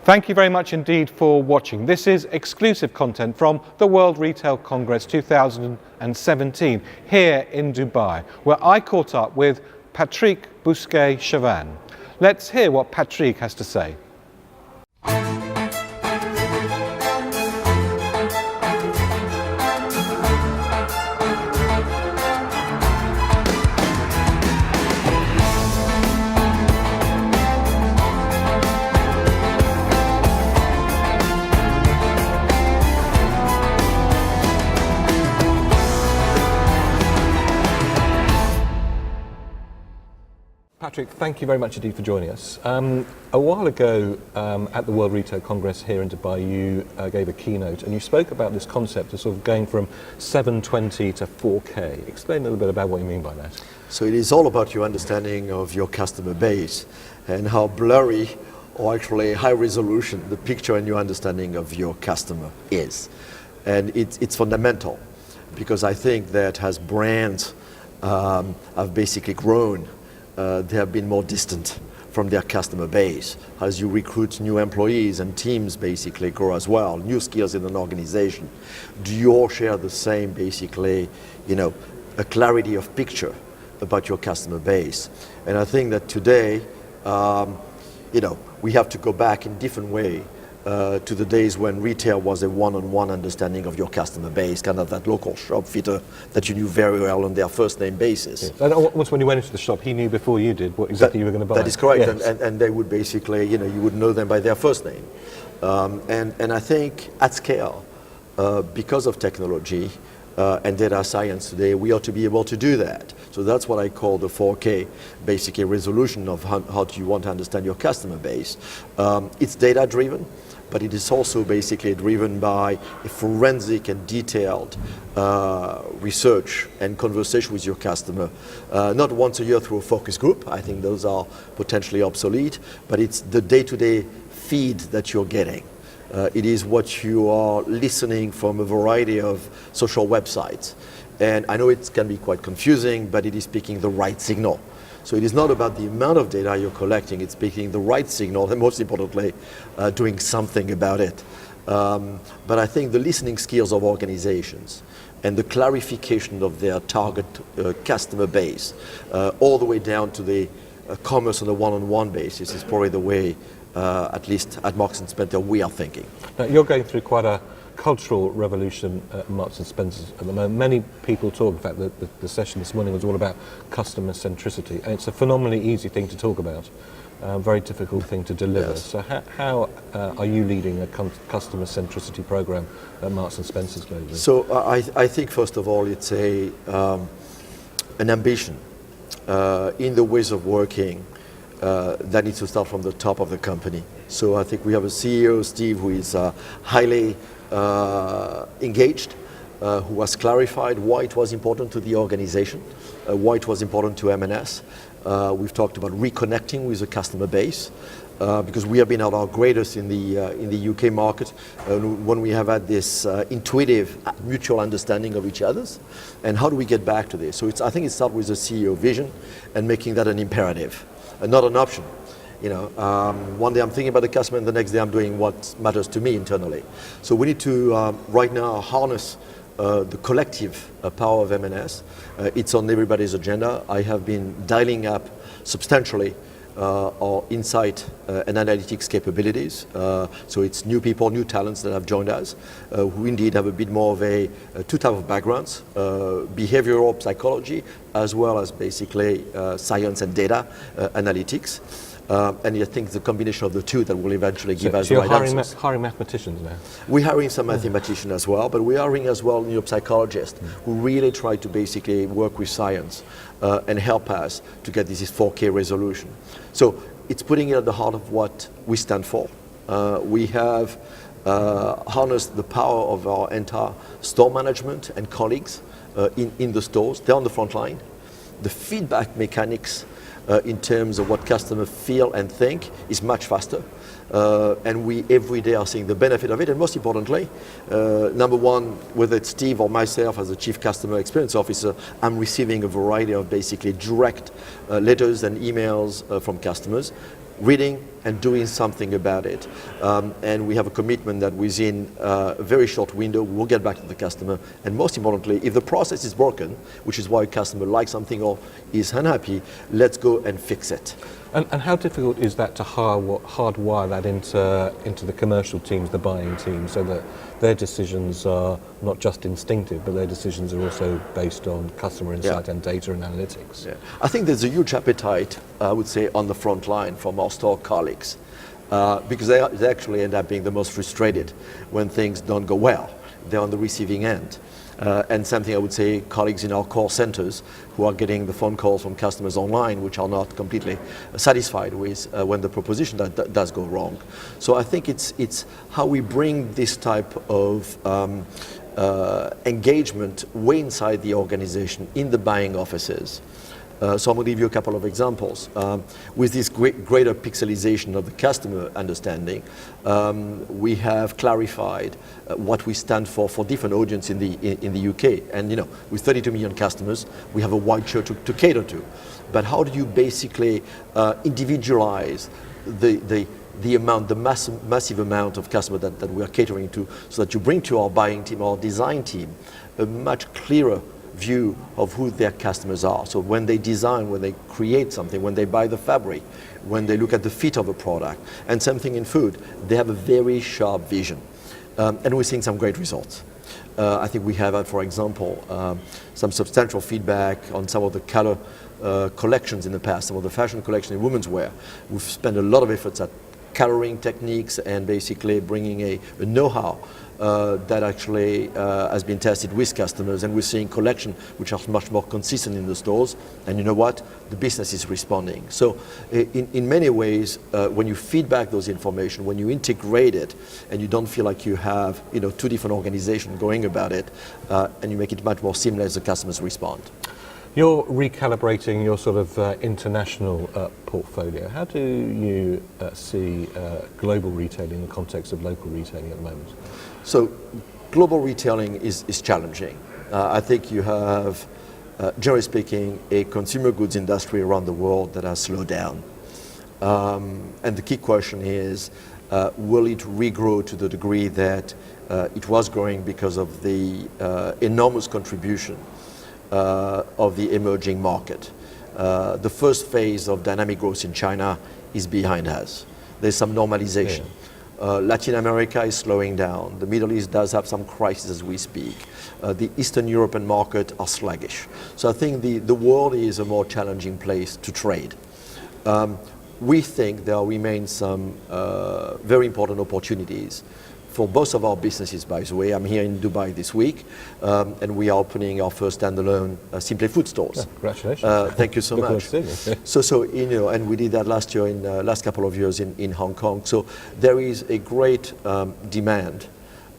Thank you very much indeed for watching. This is exclusive content from the World Retail Congress 2017 here in Dubai, where I caught up with Patrick Bosquette Chavanne. Let's hear what Patrick has to say. Patrick, thank you very much indeed for joining us. A while ago at the World Retail Congress here in Dubai, you gave a keynote and you spoke about this concept of sort of going from 720 to 4K. Explain a little bit about what you mean by that. So it is all about your understanding of your customer base and how blurry or actually high resolution the picture and your understanding of your customer is. And it's fundamental because I think that as brands have basically grown, they have been more distant from their customer base. As you recruit new employees and teams basically grow as well, new skills in an organization, do you all share the same basically, a clarity of picture about your customer base? And I think that today, we have to go back in different way to the days when retail was a one-on-one understanding of your customer base, kind of that local shop fitter that you knew very well on their first name basis. Yeah. And almost when you went into the shop, he knew before you did what exactly you were going to buy. That is correct, yes. and they would basically, you would know them by their first name. And I think at scale, because of technology and data science today, we ought to be able to do that. So that's what I call the 4K, basically resolution of how do you want to understand your customer base. It's data driven, but it is also basically driven by a forensic and detailed research and conversation with your customer. Not once a year through a focus group, I think those are potentially obsolete, but it's the day-to-day feed that you're getting. It is what you are listening from a variety of social websites. And I know it can be quite confusing, but it is picking the right signal. So it is not about the amount of data you're collecting, it's picking the right signal, and most importantly, doing something about it. But I think the listening skills of organizations and the clarification of their target customer base, all the way down to the commerce on a one-on-one basis is probably the way, at least at Marks & Spencer, we are thinking. Now, you're going through quite a cultural revolution at Marks & Spencer at the moment. Many people talk, in fact, the session this morning was all about customer centricity, and it's a phenomenally easy thing to talk about, very difficult thing to deliver. Yes. So how are you leading a customer centricity program at Marks & Spencer's globally? So I think first of all it's an ambition in the ways of working that needs to start from the top of the company. So I think we have a CEO, Steve, who is highly engaged, who has clarified why it was important to the organization, why it was important to M&S. We've talked about reconnecting with the customer base because we have been at our greatest in the UK market when we have had this intuitive mutual understanding of each other's. And how do we get back to this? So I think it starts with the CEO vision and making that an imperative, and not an option. One day I'm thinking about the customer and the next day I'm doing what matters to me internally. So we need to right now harness the collective power of M&S. It's on everybody's agenda. I have been dialing up substantially our insight and analytics capabilities. So it's new people, new talents that have joined us, who indeed have a bit more of two types of backgrounds, behavioral psychology, as well as basically science and data analytics. And I think the combination of the two that will eventually give us the right answers. So you're hiring mathematicians now? We're hiring some mathematicians as well, but we're hiring as well neuropsychologists who really try to basically work with science and help us to get this 4K resolution. So it's putting it at the heart of what we stand for. We have harnessed the power of our entire store management and colleagues in the stores. They're on the front line. The feedback mechanics in terms of what customers feel and think is much faster. And we every day are seeing the benefit of it. And most importantly, number one, whether it's Steve or myself as the Chief Customer Experience Officer, I'm receiving a variety of basically direct letters and emails from customers, reading, and doing something about it. And we have a commitment that within a very short window, we'll get back to the customer. And most importantly, if the process is broken, which is why a customer likes something or is unhappy, let's go and fix it. And how difficult is that to hardwire that into the commercial teams, the buying teams, so that their decisions are not just instinctive, but their decisions are also based on customer insight and data and analytics? Yeah. I think there's a huge appetite, I would say, on the front line from our store colleagues, because they actually end up being the most frustrated when things don't go well. They're on the receiving end. And something I would say, colleagues in our call centers who are getting the phone calls from customers online, which are not completely satisfied with when the proposition does go wrong. So I think it's how we bring this type of engagement way inside the organization in the buying offices. So I'm going to give you a couple of examples. With this greater pixelization of the customer understanding, we have clarified what we stand for different audience in the UK. And with 32 million customers, we have a wide show to cater to. But how do you basically individualize the amount, the massive amount of customers that we are catering to, so that you bring to our buying team, our design team, a much clearer view of who their customers are. So when they design, when they create something, when they buy the fabric, when they look at the fit of a product, and same thing in food, they have a very sharp vision. And we're seeing some great results. I think we have had, for example, some substantial feedback on some of the color collections in the past, some of the fashion collections in women's wear. We've spent a lot of efforts at coloring techniques and basically bringing a know-how that actually has been tested with customers, and we're seeing collection which are much more consistent in the stores. And you know what? The business is responding. So in many ways, when you feedback those information, when you integrate it, and you don't feel like you have two different organizations going about it, and you make it much more seamless, the customers respond. You're recalibrating your sort of international portfolio. How do you see global retailing in the context of local retailing at the moment? So global retailing is challenging. I think you have, generally speaking, a consumer goods industry around the world that has slowed down. And the key question is, will it regrow to the degree that it was growing because of the enormous contribution of the emerging market? The first phase of dynamic growth in China is behind us. There's some normalization. Yeah. Latin America is slowing down. The Middle East does have some crisis as we speak. The Eastern European market are sluggish. So I think the world is a more challenging place to trade. We think there remain some very important opportunities for both of our businesses, by the way. I'm here in Dubai this week, and we are opening our first standalone Simply Food stores. Yeah, congratulations. Thank you so much. So and we did that last year, in last couple of years in Hong Kong. So there is a great demand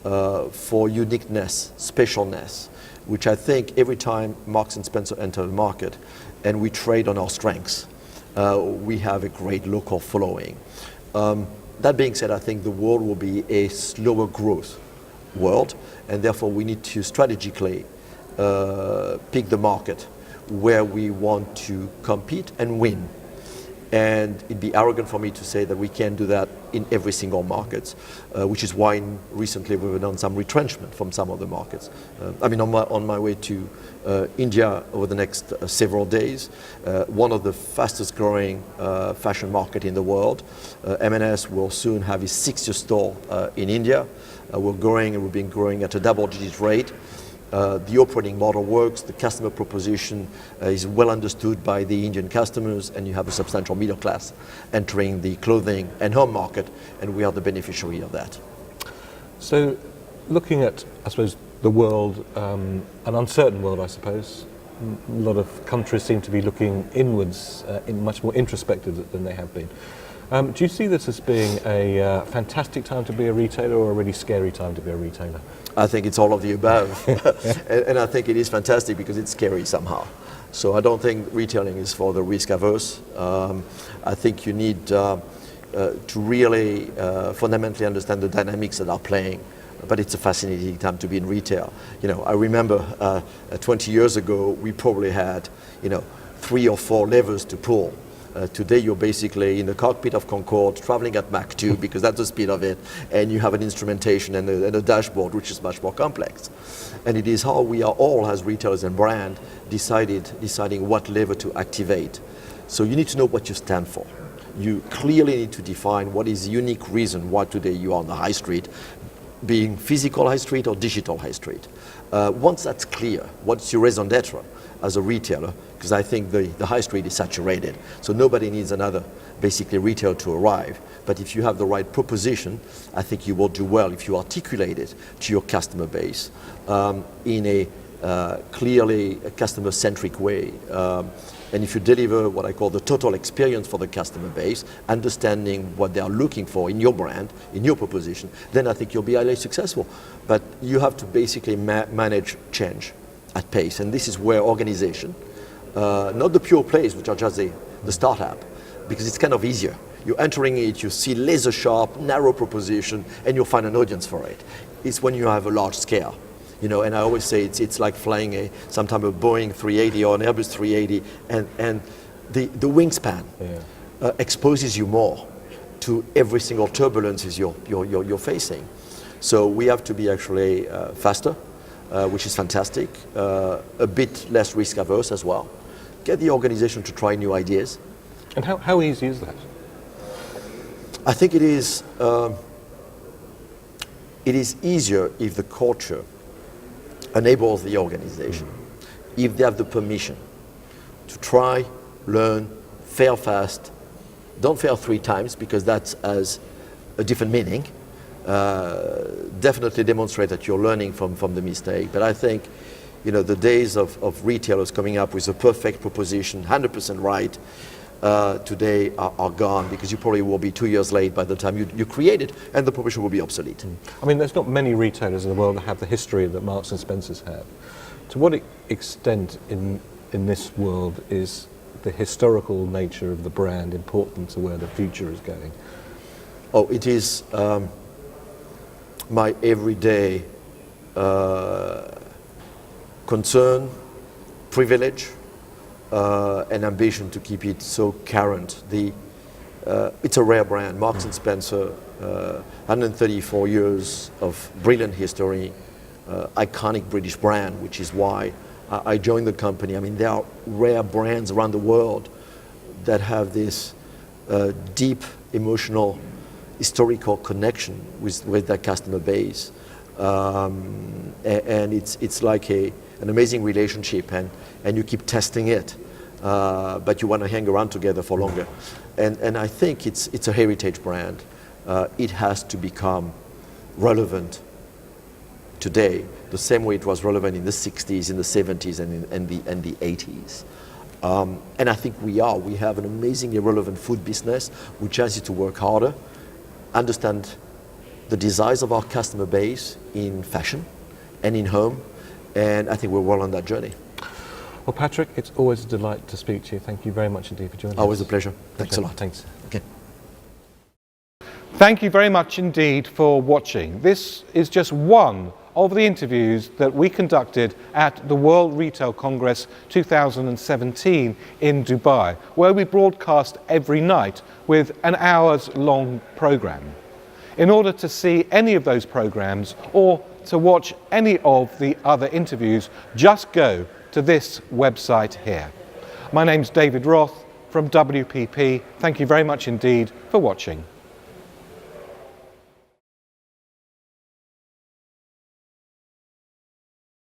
for uniqueness, specialness, which I think every time Marks and Spencer enter the market and we trade on our strengths, we have a great local following. That being said, I think the world will be a slower growth world, and therefore we need to strategically pick the market where we want to compete and win. And it'd be arrogant for me to say that we can do that in every single market, which is why recently we've done some retrenchment from some of the markets. On my way to India over the next several days, one of the fastest growing fashion market in the world. M&S will soon have its 60th store in India. We're growing, and we've been growing at a double-digit rate. The operating model works, the customer proposition is well understood by the Indian customers, and you have a substantial middle class entering the clothing and home market, and we are the beneficiary of that. So looking at, I suppose, the world, an uncertain world, I suppose, a lot of countries seem to be looking inwards, much more introspective than they have been. Do you see this as being a fantastic time to be a retailer, or a really scary time to be a retailer? I think it's all of the above. and I think it is fantastic because it's scary somehow. So I don't think retailing is for the risk averse. I think you need to really fundamentally understand the dynamics that are playing. But it's a fascinating time to be in retail. I remember 20 years ago, we probably had 3 or 4 levers to pull. Today you're basically in the cockpit of Concorde traveling at Mach 2 because that's the speed of it, and you have an instrumentation and a dashboard which is much more complex. And it is how we are all as retailers and brand deciding what lever to activate. So you need to know what you stand for. You clearly need to define what is the unique reason why today you are on the high street, being physical high street or digital high street. Once that's clear, what's your raison d'etre as a retailer? Because I think the high street is saturated, so nobody needs another basically retail to arrive. But if you have the right proposition, I think you will do well if you articulate it to your customer base in a clearly customer-centric way. And if you deliver what I call the total experience for the customer base, understanding what they are looking for in your brand, in your proposition, then I think you'll be highly successful. But you have to basically manage change at pace. And this is where organization, not the pure plays, which are just the startup, because it's kind of easier. You're entering it, you see laser sharp, narrow proposition, and you'll find an audience for it. It's when you have a large scale. You know, and I always say it's like flying sometimes a Boeing 380 or an Airbus 380, and the wingspan exposes you more to every single turbulences you're facing. So we have to be actually faster, which is fantastic, a bit less risk averse as well. Get the organization to try new ideas. And how easy is that? I think it is easier if the culture enables the organization, if they have the permission to try, learn, fail fast. Don't fail 3 times because that has a different meaning. Definitely demonstrate that you're learning from the mistake. But I think, you know, the days of retailers coming up with a perfect proposition, 100% right, today are gone, because you probably will be 2 years late by the time you create it, and the proposition will be obsolete. I mean, there's not many retailers in the world that have the history that Marks and Spencer's have. To what extent in this world is the historical nature of the brand important to where the future is going? Oh, it is my everyday concern, privilege, and ambition to keep it so current. It's a rare brand. Marks and Spencer, 134 years of brilliant history, iconic British brand, which is why I joined the company. I mean, there are rare brands around the world that have this deep emotional, historical connection with their customer base, and it's like an amazing relationship, and you keep testing it, but you want to hang around together for longer. And I think it's a heritage brand. It has to become relevant today, the same way it was relevant in the 60s, in the 70s, and the 80s. And I think we have an amazingly relevant food business, which has to work harder, understand the desires of our customer base in fashion and in home, and I think we're well on that journey. Well, Patrick, it's always a delight to speak to you. Thank you very much indeed for joining us. Always a pleasure. Thanks a lot. Thanks. Okay. Thank you very much indeed for watching. This is just one of the interviews that we conducted at the World Retail Congress 2017 in Dubai, where we broadcast every night with an hours-long program. In order to see any of those programs or to watch any of the other interviews, just go to this website here. My name's David Roth from WPP. Thank you very much indeed for watching.